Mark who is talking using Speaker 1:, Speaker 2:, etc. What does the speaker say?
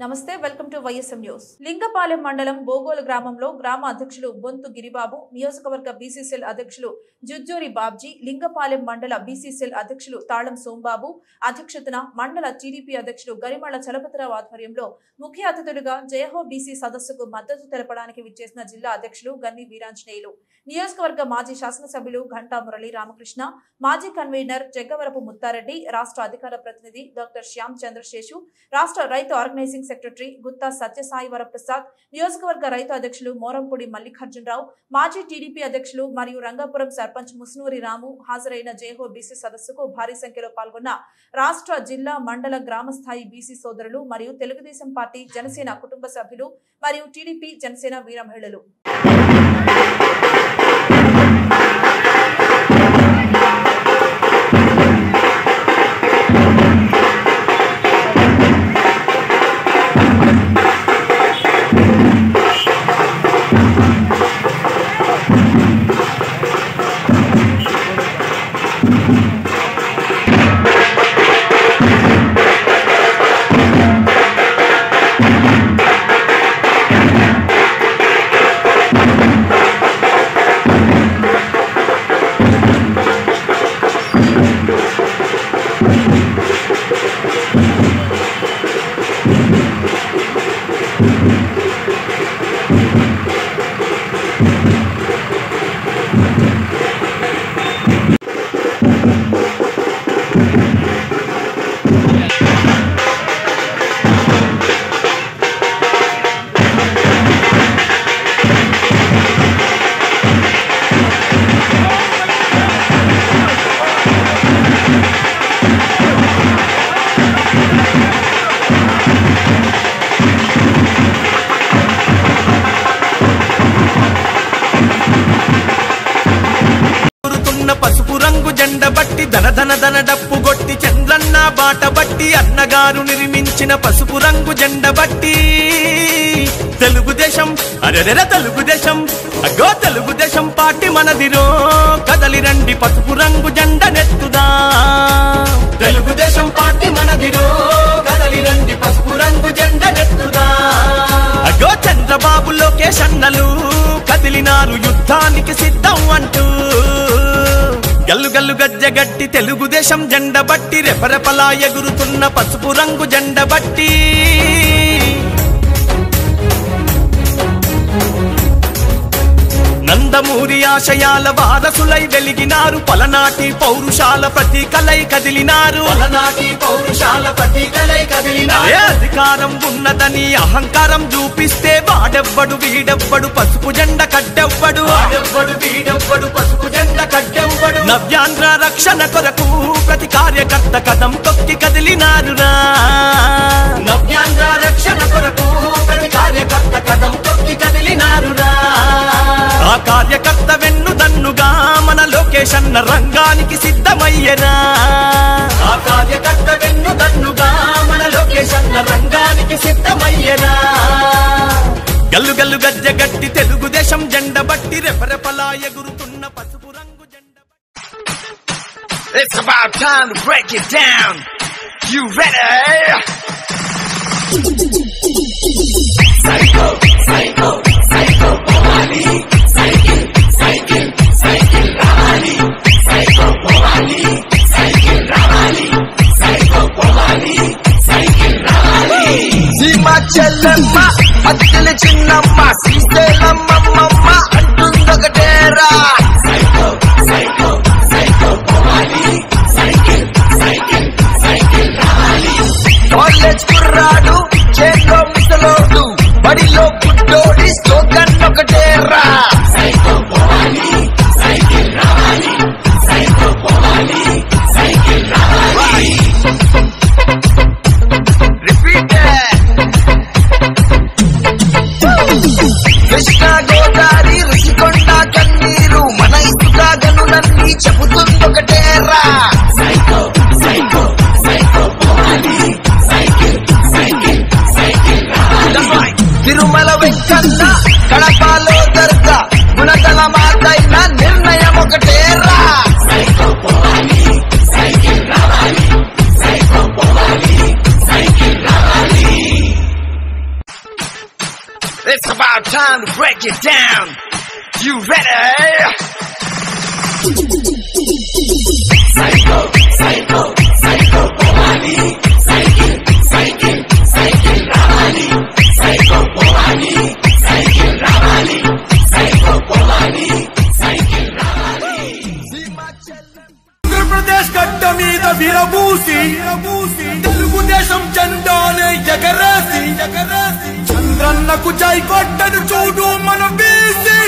Speaker 1: నమస్తే welcome to YSM news. Lingapalem మండలం బోగోలు గ్రామంలో గ్రామ అధ్యక్షులు బొంతు గిరిబాబు, నియోజకవర్గ బీసీసీఎల్ అధ్యక్షులు జుజ్జూరి బాబ్జీ, లింగపాలెం మండల బీసీసీఎల్ అధ్యక్షులు తాళం సోంబాబు అధ్యక్షతన మండల టీడీపీ అధ్యక్షులు గరిమళ్ల చలపతిరావు ఆధ్వర్యంలో ముఖ్య అతిథులుగా జయహో బీసీ సదస్సుకు మద్దతు తెలపడానికి విచ్చేసిన జిల్లా అధ్యక్షులు గన్ని వీరాంజనేయులు, నియోజకవర్గ మాజీ శాసనసభ్యులు ఘంటా మురళి రామకృష్ణ, మాజీ కన్వీనర్ జగ్గవరపు ముత్తారెడ్డి, రాష్ట్ర అధికార ప్రతినిధి డాక్టర్ శ్యామ్ చంద్రశేషు, రాష్ట్ర రైతు ఆర్గనైజింగ్ సెక్రటరీ గుత్తా సత్యసాయి వరప్రసాద్, నియోజకవర్గ రైతు అధ్యక్షులు మోరంపూడి మల్లికార్జునరావు, మాజీ టీడీపీ అధ్యక్షులు మరియు రంగాపురం సర్పంచ్ ముస్నూరి రాము హాజరైన జయహో బీసీ సదస్సుకు భారీ సంఖ్యలో పాల్గొన్న రాష్ట్ర, జిల్లా, మండల, గ్రామ స్థాయి బీసీ సోదరులు మరియు తెలుగుదేశం పార్టీ, జనసేన కుటుంబ సభ్యులు మరియు టీడీపీ, జనసేన వీర మహిళలు.
Speaker 2: బట్టి ధన ధన ధన డప్పు గొట్టి చంద్రన్న బాట బట్టి అన్నగారు నిర్మించిన పసుపు రంగు జెండ బట్టి తెలుగుదేశం అరెరెర తెలుగుదేశం అగో తెలుగుదేశం పార్టీ మనదిరో కదలి రండి పసుపు రంగు జెండ నెత్తుదా. తెలుగుదేశం పార్టీ మనదిరో కదలి రండి పసుపు రంగు జెండ నెత్తుదా. అగో చంద్రబాబు లోకేష్ అన్నలు కదిలినారు యుద్ధానికి సిద్ధం అంటూ గల్లు గల్లు గజ్జగట్టి తెలుగుదేశం జెండ బట్టి రెపరెపలా ఎగురుతున్న పసుపు రంగు జెండ బట్టి నందమూరి ఆశయాల వారసులై వెలిగినారు, పలనాటి పౌరుషాల ప్రతీకలై కదిలినారు. అధికారం ఉన్నదని అహంకారం చూపిస్తే వాడెవ్వడు వీడెవ్వడు పసుపు జెండ కట్టెవ్వడు. నవ్యాంధ్ర రక్షణ కొరకు ప్రతి కార్యకర్త కదం తొక్కి కదిలినారురా. నవ్యాంధ్ర రక్షణ కొరకు ప్రతి కార్యకర్త కదం తొక్కి కదిలినారురా. ఆ కార్యకర్త వెన్నుదన్నుగా మన లోకేష్ అన్న రంగానికి సిద్ధమయ్యనా. ఆ కార్యకర్త వెన్నుదన్నుగా మన లోకేష్ అన్న రంగానికి సిద్ధమయ్యనా. గల్లు గల్లు గజ్జగట్టి తెలుగుదేశం జెండ బట్టి రెపరెపలా ఎగురుతున్న పసుపు రంగు జెండ.
Speaker 3: It's about time to break it down. You ready? Psycho, psycho, psycho, Pomali. Cycle, cycle, cycle, Ravali. Psycho, Pomali. Cycle, Ravali. Psycho, Pomali. Cycle, Ravali. Sima Chellamma, Addil Chinnamma, Sriselamma Mamma, Antundakatera. Psycho, psycho, psycho, Pomali. Cycle, cycle, cycle, Ravali. College kurradu, chelo misalodu, badilo guddodi, slogan okatera. Psycho, Pomali. Cycle, Ravali. Psycho, Pomali. Cycle, Ravali. Repeat it. Krishna Godavari Rishikonda Kanneeru mana isuga ganulanni చెబుతుందొకటేరా. Psycho, psycho, psycho, Pomali. Cycle, cycle, cycle, Ravali. Tirumala Venkanna కడపలో దర్గా గుణదల మాతైన నిర్ణయం ఒకటేరా. Psycho, Pomali. Cycle, Ravali. Psycho, Pomali. Cycle, Ravali. It's about time to break it down. You ready? Psycho, psycho, psycho, Bhavani. Cycle, cycle, cycle, Ravani. Psycho, Bhavani. Cycle, Ravani. Psycho, Bhavani. Cycle, Ravani.
Speaker 2: Andhra Pradesh గడ్డ మీద విరబూసి తెలుగుదేశం జెండానే ఎగరేసి చంద్రన్నకు జై కొట్టను చూడు మన BC